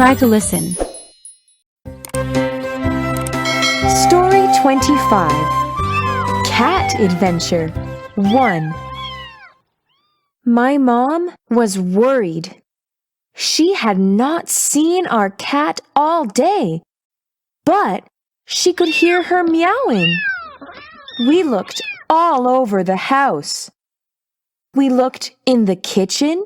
Try to listen. Story 25. Cat Adventure 1. My mom was worried. She had not seen our cat all day, but she could hear her meowing. We looked all over the house. We looked in the kitchen,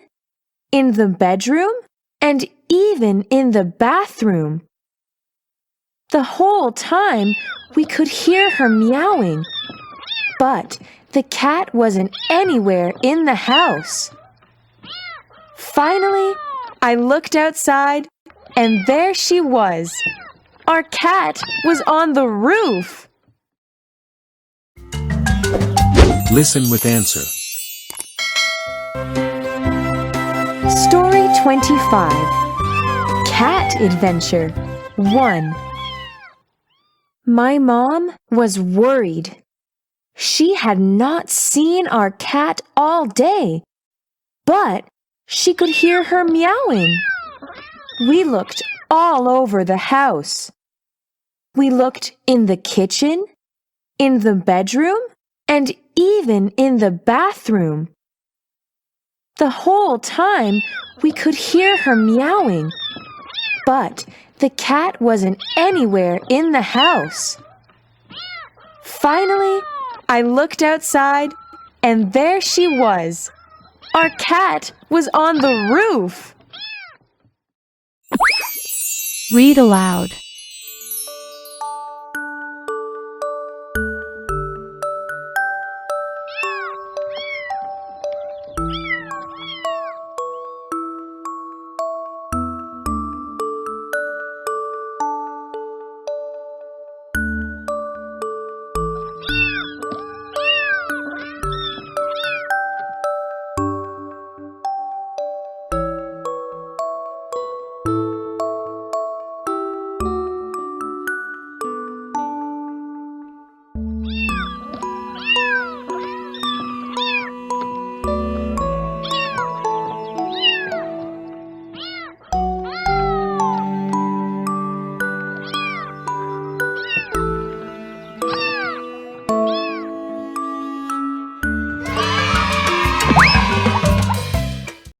in the bedroom, and even in the bathroom. The whole time we could hear her meowing, but the cat wasn't anywhere in the house. Finally, I looked outside, and there she was. Our cat was on the roof. Listen with answer. Story 25. Cat Adventure 1. My mom was worried. She had not seen our cat all day, but she could hear her meowing. We looked all over the house. We looked in the kitchen, in the bedroom, and even in the bathroom. The whole time we could hear her meowing, but the cat wasn't anywhere in the house. Finally, I looked outside, and there she was. Our cat was on the roof. Read aloud.